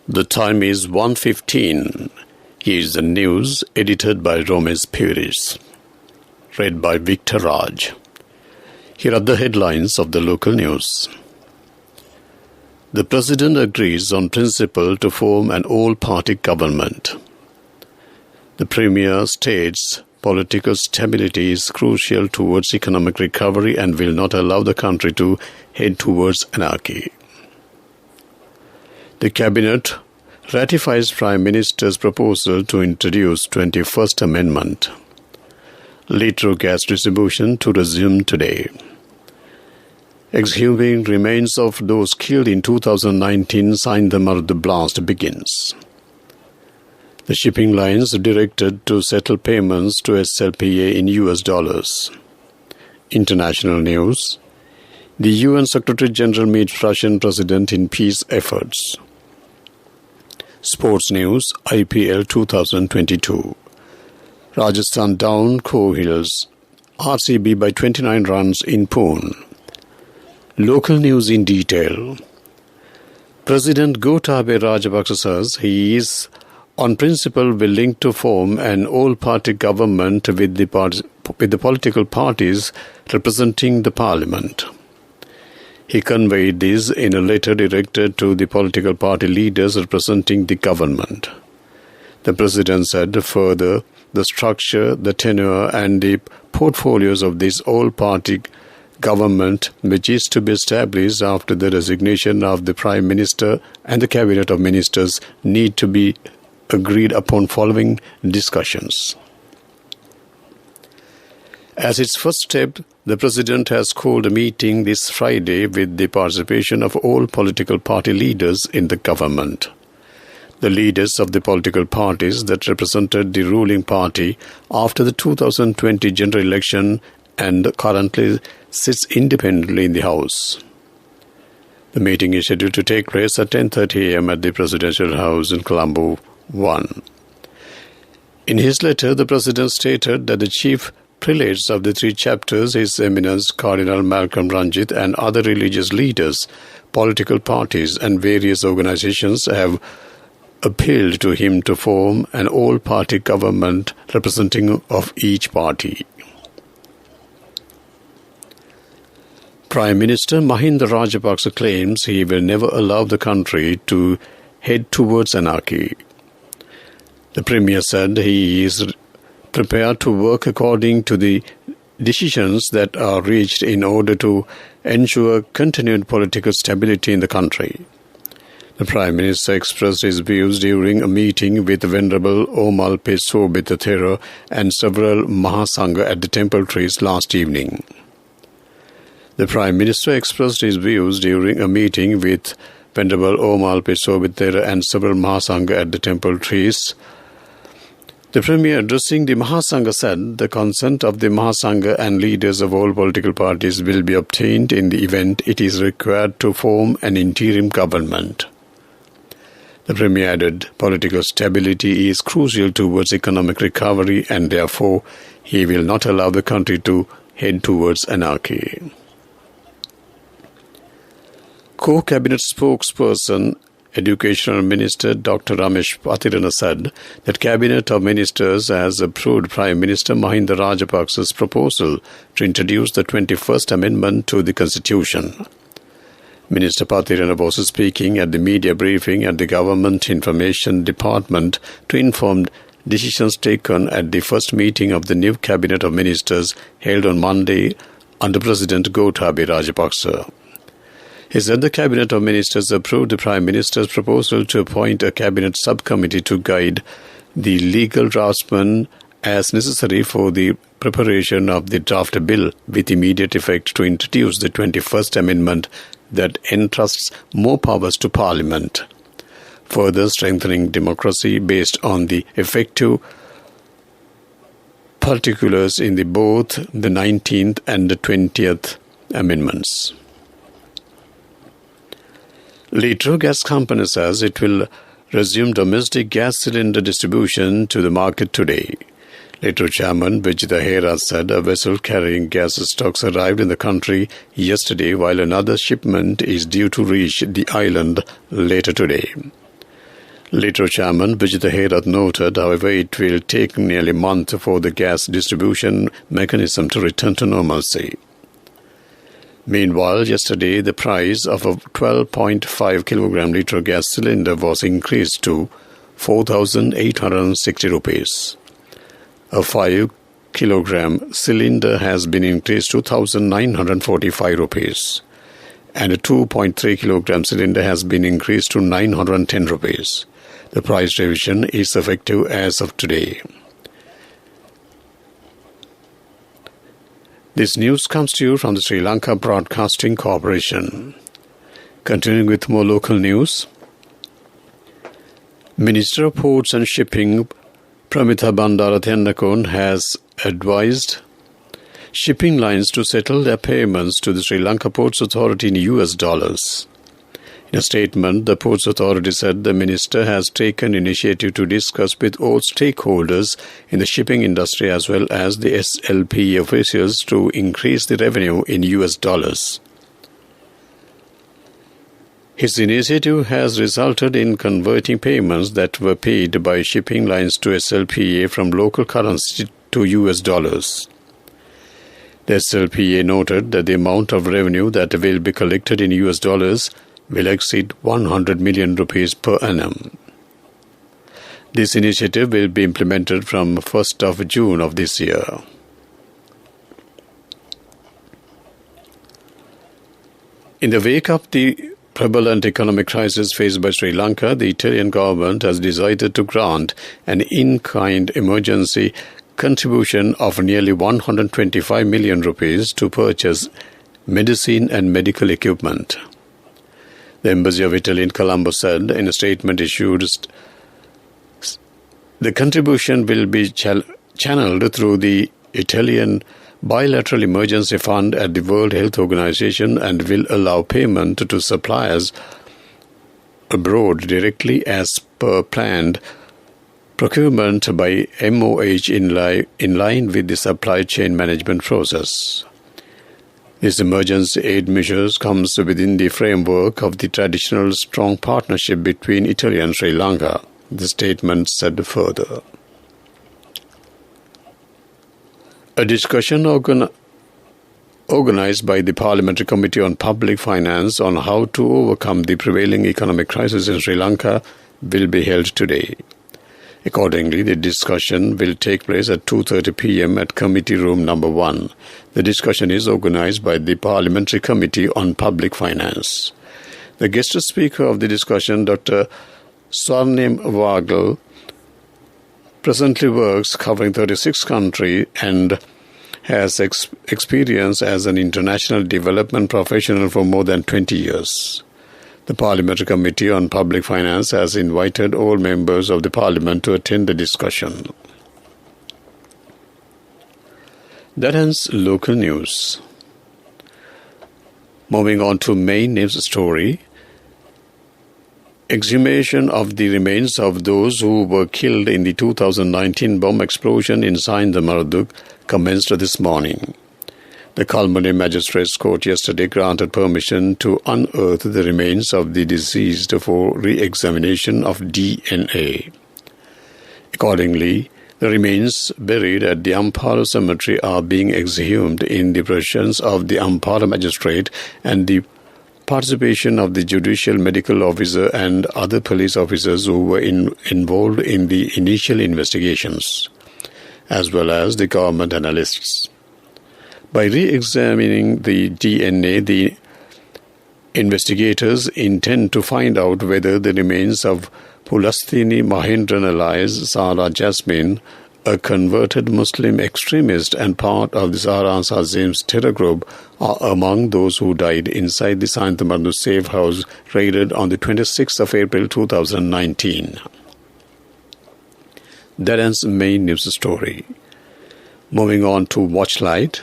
The time is 1:15. Here's the news edited by Romesh Puris. Read by Victor Raj. Here are the headlines of the local news. The President agrees on principle to form an all-party government. The Premier states political stability is crucial towards economic recovery and will not allow the country to head towards anarchy. The Cabinet ratifies Prime Minister's proposal to introduce 21st Amendment. Litro gas distribution to resume today. Exhuming remains of those killed in 2019 Sign the Marud blast begins. The shipping lines directed to settle payments to SLPA in US dollars. International news. The UN Secretary General meets Russian President in peace efforts. Sports news, IPL 2022. Rajasthan down Hills. RCB by 29 runs in Pune. Local news in detail. President Gotabaya Rajapaksa says he is on principle willing to form an all-party government with the political parties representing the parliament. He conveyed this in a letter directed to the political party leaders representing the government. The President said further, the structure, the tenure and the portfolios of this all-party government, which is to be established after the resignation of the Prime Minister and the Cabinet of Ministers, need to be agreed upon following discussions. As its first step, the President has called a meeting this Friday with the participation of all political party leaders in the government. The leaders of the political parties that represented the ruling party after the 2020 general election and currently sits independently in the House. The meeting is scheduled to take place at 10:30 a.m. at the Presidential House in Colombo 1. In his letter, the President stated that the chief prelates of the three chapters, His Eminence Cardinal Malcolm Ranjit and other religious leaders, political parties and various organizations have appealed to him to form an all-party government representing of each party. Prime Minister Mahinda Rajapaksa claims he will never allow the country to head towards anarchy. The Premier said he is prepared to work according to the decisions that are reached in order to ensure continued political stability in the country. The Prime Minister expressed his views during a meeting with Venerable Omal Pesobit Thero and several Mahasangha at the Temple Trees last evening. The Prime Minister expressed his views during a meeting with Venerable Omal Pesobit Thero and several Mahasangha at the Temple Trees. The Premier, addressing the Mahasangha, said the consent of the Mahasangha and leaders of all political parties will be obtained in the event it is required to form an interim government. The Premier added, political stability is crucial towards economic recovery and therefore he will not allow the country to head towards anarchy. Co-Cabinet spokesperson Educational Minister Dr. Ramesh Patirana said that Cabinet of Ministers has approved Prime Minister Mahinda Rajapaksa's proposal to introduce the 21st Amendment to the Constitution. Minister Patirana was speaking at the media briefing at the Government Information Department to inform decisions taken at the first meeting of the new Cabinet of Ministers held on Monday under President Gotabaya Rajapaksa. He said the Cabinet of Ministers approved the Prime Minister's proposal to appoint a Cabinet subcommittee to guide the legal draftsman as necessary for the preparation of the draft bill with immediate effect to introduce the 21st Amendment that entrusts more powers to Parliament, further strengthening democracy based on the effective particulars in both the 19th and the 20th Amendments. Litro Gas Company says it will resume domestic gas cylinder distribution to the market today. Litro Chairman Vijay Hera said a vessel carrying gas stocks arrived in the country yesterday while another shipment is due to reach the island later today. Litro chairman Vijay Herath noted, however, it will take nearly a month for the gas distribution mechanism to return to normalcy. Meanwhile, yesterday, the price of a 12.5 kilogram litre gas cylinder was increased to 4,860 rupees. A 5 kilogram cylinder has been increased to 1,945 rupees. And a 2.3 kilogram cylinder has been increased to 910 rupees. The price revision is effective as of today. This news comes to you from the Sri Lanka Broadcasting Corporation. Continuing with more local news. Minister of Ports and Shipping Pramitha Bandarathenakon has advised shipping lines to settle their payments to the Sri Lanka Ports Authority in US dollars. In a statement, the Ports Authority said the minister has taken initiative to discuss with all stakeholders in the shipping industry as well as the SLBC officials to increase the revenue in US dollars. His initiative has resulted in converting payments that were paid by shipping lines to SLBC from local currency to US dollars. The SLBC noted that the amount of revenue that will be collected in US dollars will exceed 100 million rupees per annum. This initiative will be implemented from 1st of June of this year. In the wake of the prevalent economic crisis faced by Sri Lanka, the Italian government has decided to grant an in-kind emergency contribution of nearly 125 million rupees to purchase medicine and medical equipment. The Embassy of Italy in Colombo said in a statement issued, the contribution will be channeled through the Italian Bilateral Emergency Fund at the World Health Organization and will allow payment to suppliers abroad directly as per planned procurement by MOH in line with the supply chain management process. This emergency aid measures comes within the framework of the traditional strong partnership between Italy and Sri Lanka, the statement said further. A discussion organized by the Parliamentary Committee on Public Finance on how to overcome the prevailing economic crisis in Sri Lanka will be held today. Accordingly, the discussion will take place at 2:30 p.m. at Committee Room Number 1. The discussion is organized by the Parliamentary Committee on Public Finance. The guest speaker of the discussion, Dr. Swarnim Vagal, presently works covering 36 countries and has experience as an international development professional for more than 20 years. The Parliamentary Committee on Public Finance has invited all members of the Parliament to attend the discussion. That ends local news. Moving on to main news story. Exhumation of the remains of those who were killed in the 2019 bomb explosion in Saindhamarduk commenced this morning. The Kalmani Magistrates Court yesterday granted permission to unearth the remains of the deceased for re-examination of DNA. Accordingly, the remains buried at the Ampara cemetery are being exhumed in the presence of the Ampara magistrate and the participation of the judicial medical officer and other police officers who were involved in the initial investigations, as well as the government analysts. By re-examining the DNA, the investigators intend to find out whether the remains of Pulastini Mahendran alias Sara Jasmine, a converted Muslim extremist and part of the Sara Azim's terror group, are among those who died inside the Sainthamardu safe house raided on the 26th of April 2019. That ends the main news story. Moving on to Watchlight.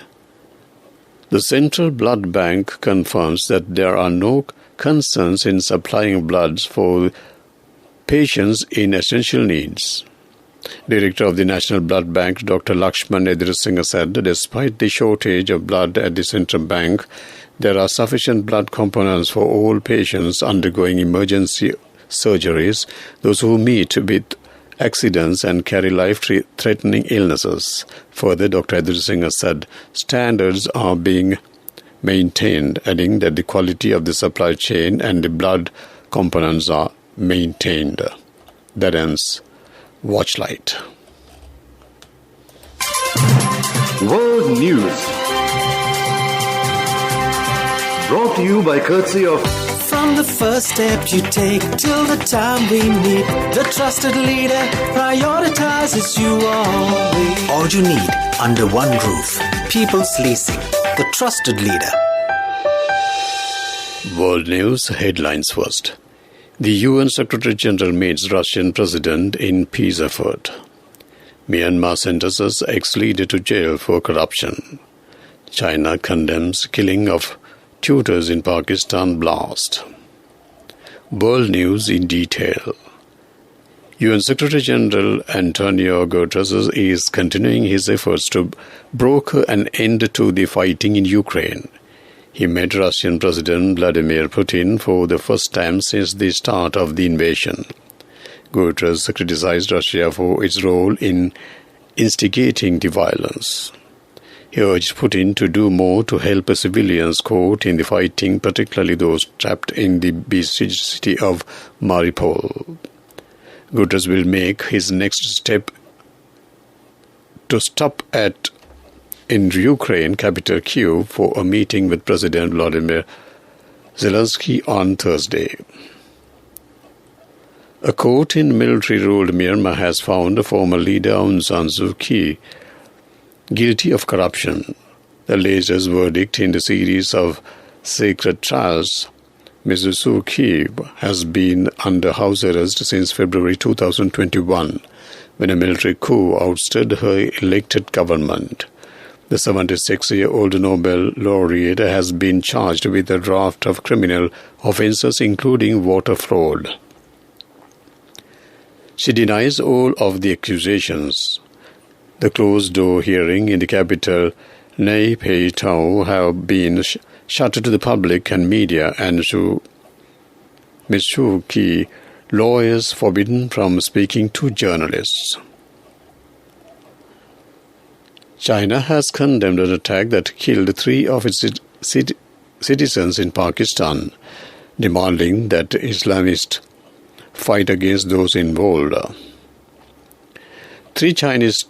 The Central Blood Bank confirms that there are no concerns in supplying blood for patients in essential needs. Director of the National Blood Bank, Dr. Lakshman Edrisinghe said, despite the shortage of blood at the Central Bank, there are sufficient blood components for all patients undergoing emergency surgeries, those who meet with accidents and carry life-threatening illnesses. Further, Dr. Adil Singh said standards are being maintained, adding that the quality of the supply chain and the blood components are maintained. That ends Watchlight. World News, brought to you by courtesy of From the first step you take till the time we meet, the trusted leader prioritizes you always. All you need under one roof. People's Leasing, the trusted leader. World News headlines first. The UN Secretary General meets Russian President in peace effort. Myanmar sentences ex-leader to jail for corruption. China condemns killing of tutors in Pakistan blast. World News in detail. UN Secretary General Antonio Guterres is continuing his efforts to broker an end to the fighting in Ukraine. He met Russian President Vladimir Putin for the first time since the start of the invasion. Guterres criticized Russia for its role in instigating the violence. He urged Putin to do more to help civilians caught in the fighting, particularly those trapped in the besieged city of Mariupol. Guterres will make his next step to stop in Ukraine capital Kyiv for a meeting with President Volodymyr Zelensky on Thursday. A court in military-ruled Myanmar has found former leader Aung San Suu Kyi guilty of corruption. The latest verdict in the series of secret trials. Ms. Suu Kyi has been under house arrest since February 2021, when a military coup ousted her elected government. The 76-year-old Nobel laureate has been charged with a raft of criminal offences, including voter fraud. She denies all of the accusations. The closed-door hearing in the capital, Nay Pyi Taw, have been shuttered to the public and media, and Ms. Suu Kyi lawyers forbidden from speaking to journalists. China has condemned an attack that killed 3 of its citizens in Pakistan, demanding that Islamists fight against those involved. 3 Chinese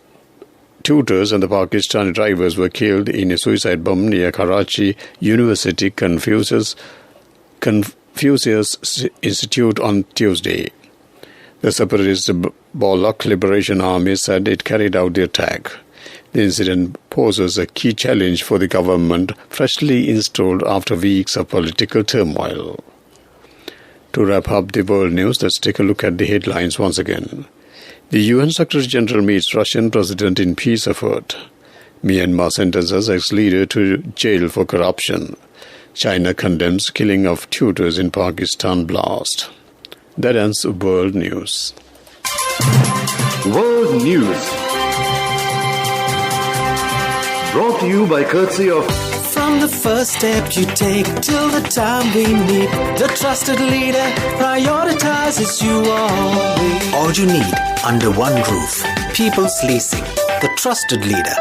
tutors and the Pakistani drivers were killed in a suicide bomb near Karachi University Confucius Institute on Tuesday. The separatist Baloch Liberation Army said it carried out the attack. The incident poses a key challenge for the government, freshly installed after weeks of political turmoil. To wrap up the world news, let's take a look at the headlines once again. The UN Secretary General meets Russian President in peace effort. Myanmar sentences ex-leader to jail for corruption. China condemns killing of tutors in Pakistan blast. That ends World News. World News, brought to you by courtesy of From the first step you take till the time we meet, the trusted leader prioritizes you always. All you need under one roof. People's Leasing, the trusted leader.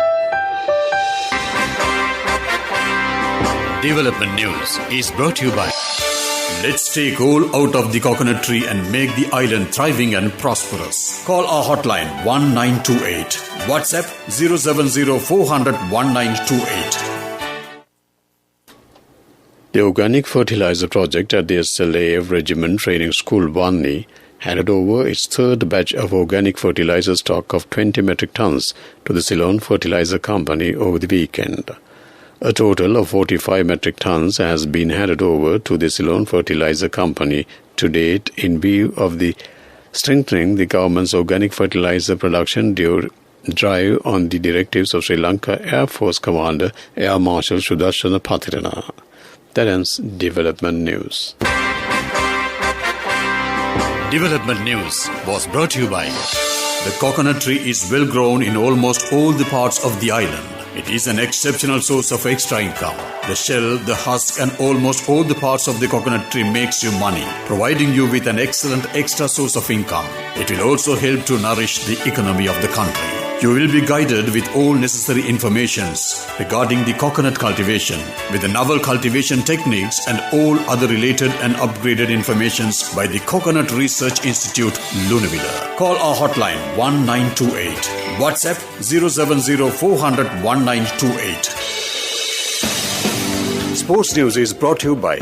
Development News is brought to you by Let's take coal out of the coconut tree and make the island thriving and prosperous. Call our hotline 1928. WhatsApp 070 400 1928. The organic fertilizer project at the SLA Regiment Training School Wani handed over its third batch of organic fertilizer stock of 20 metric tons to the Ceylon Fertilizer Company over the weekend. A total of 45 metric tons has been handed over to the Ceylon Fertilizer Company to date in view of the strengthening the government's organic fertilizer production drive on the directives of Sri Lanka Air Force Commander Air Marshal Sudarshana Pathirana. That ends Development News. Development News was brought to you by the coconut tree is well grown in almost all the parts of the island. It is an exceptional source of extra income. The shell, the husk and almost all the parts of the coconut tree makes you money, providing you with an excellent extra source of income. It will also help to nourish the economy of the country. You will be guided with all necessary informations regarding the coconut cultivation, with the novel cultivation techniques and all other related and upgraded informations by the Coconut Research Institute, Lunavilla. Call our hotline 1928. WhatsApp 070 400 1928. Sports News is brought to you by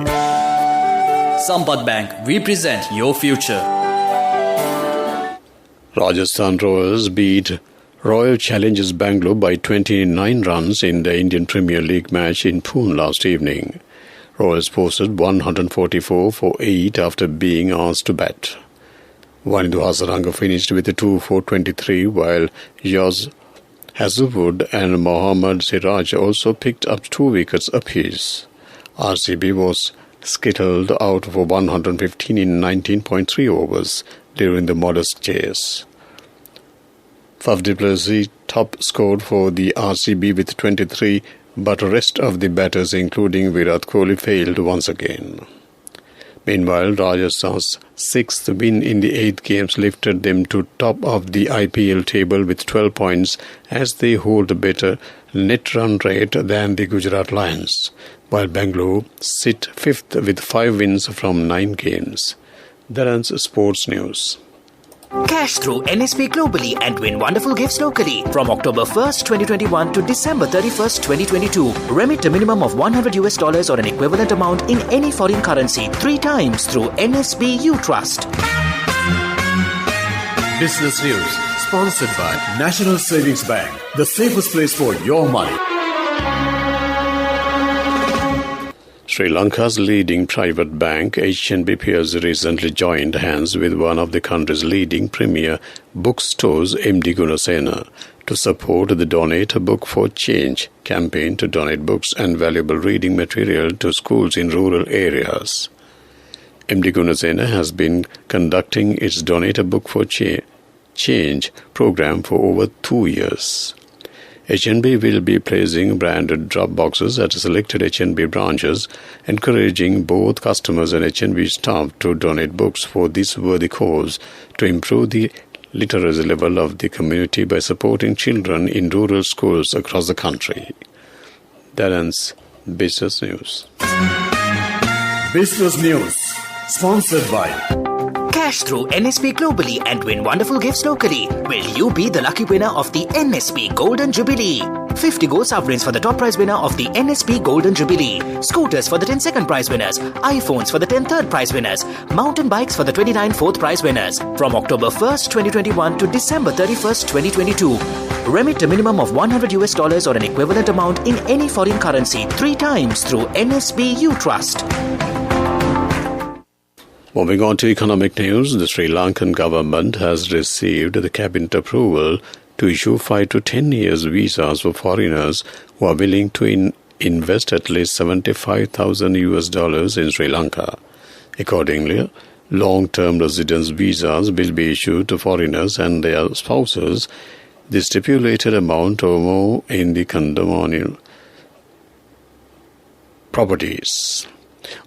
Sampath Bank. We present your future. Rajasthan Rovers beat Royal Challengers Bangalore by 29 runs in the Indian Premier League match in Pune last evening. Royals posted 144 for 8 after being asked to bat. Wanindu Hasaranga finished with a 2 for 23, while Yaz Hazlewood and Mohammad Siraj also picked up 2 wickets apiece. RCB was skittled out for 115 in 19.3 overs during the modest chase. Faf du Plessis top scored for the RCB with 23, but the rest of the batters, including Virat Kohli, failed once again. Meanwhile, Rajasthan's 6th win in the 8 games lifted them to top of the IPL table with 12 points as they hold a better net run rate than the Gujarat Lions, while Bangalore sit 5th with 5 wins from 9 games. That ends Sports News. Cash through NSP globally and win wonderful gifts locally. From October 1st, 2021 to December 31st, 2022. Remit a minimum of $100 or an equivalent amount in any foreign currency 3 times through NSB U Trust. Business News, sponsored by National Savings Bank, the safest place for your money. Sri Lanka's leading private bank, HNB, has recently joined hands with one of the country's leading premier bookstores, MD Gunasena, to support the Donate a Book for Change campaign to donate books and valuable reading material to schools in rural areas. MD Gunasena has been conducting its Donate a Book for Change program for over 2 years. HNB will be placing branded drop boxes at selected HNB branches, encouraging both customers and HNB staff to donate books for this worthy cause to improve the literacy level of the community by supporting children in rural schools across the country. That ends Business News. Business News, sponsored by Cash through NSP globally and win wonderful gifts locally. Will you be the lucky winner of the NSP Golden Jubilee? 50 gold sovereigns for the top prize winner of the NSP Golden Jubilee. Scooters for the 10 second prize winners. iPhones for the 10 third prize winners. Mountain bikes for the 29 fourth prize winners. From October 1st, 2021 to December 31st, 2022. Remit a minimum of $100 or an equivalent amount in any foreign currency 3 times through NSB U Trust. Moving on to economic news, the Sri Lankan government has received the cabinet approval to issue 5 to 10 years visas for foreigners who are willing to invest at least $75,000 in Sri Lanka. Accordingly, long-term residence visas will be issued to foreigners and their spouses, the stipulated amount or more in the condominium properties.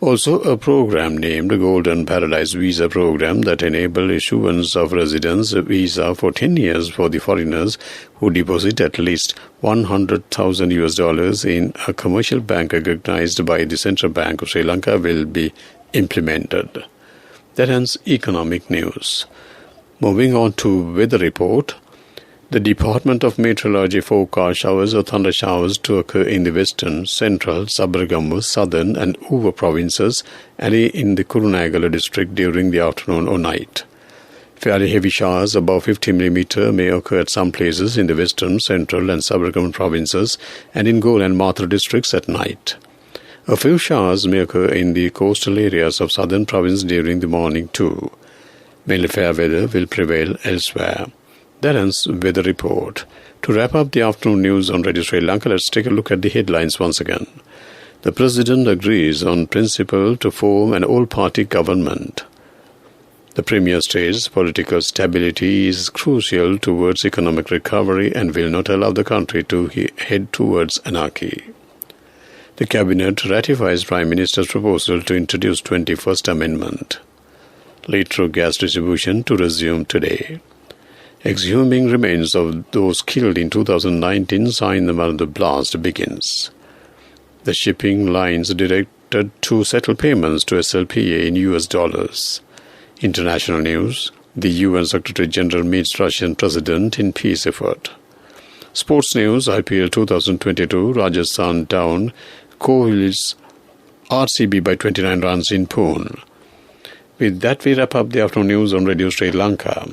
Also, a program named Golden Paradise Visa Program that enables issuance of residence visa for 10 years for the foreigners who deposit at least $100,000 in a commercial bank recognized by the Central Bank of Sri Lanka will be implemented. That ends economic news. Moving on to weather report. The Department of Meteorology forecasts showers or thunder showers to occur in the western, central, Sabaragamu, southern and Uva provinces and in the Kurunegala district during the afternoon or night. Fairly heavy showers above 50 mm may occur at some places in the western, central and Sabaragamu provinces and in Gol and Mathura districts at night. A few showers may occur in the coastal areas of southern province during the morning too. Mainly fair weather will prevail elsewhere. That ends weather report. To wrap up the afternoon news on Radio Sri Lanka, let's take a look at the headlines once again. The President agrees on principle to form an all-party government. The Premier states political stability is crucial towards economic recovery and will not allow the country to head towards anarchy. The Cabinet ratifies Prime Minister's proposal to introduce 21st Amendment. Later gas distribution to resume today. Exhuming remains of those killed in 2019 sign of the blast begins. The shipping lines directed to settle payments to SLPA in US dollars. International news. The UN Secretary General meets Russian President in peace effort. Sports news. IPL 2022. Rajasthan down. Kohli's RCB by 29 runs in Pune. With that, we wrap up the afternoon news on Radio Sri Lanka.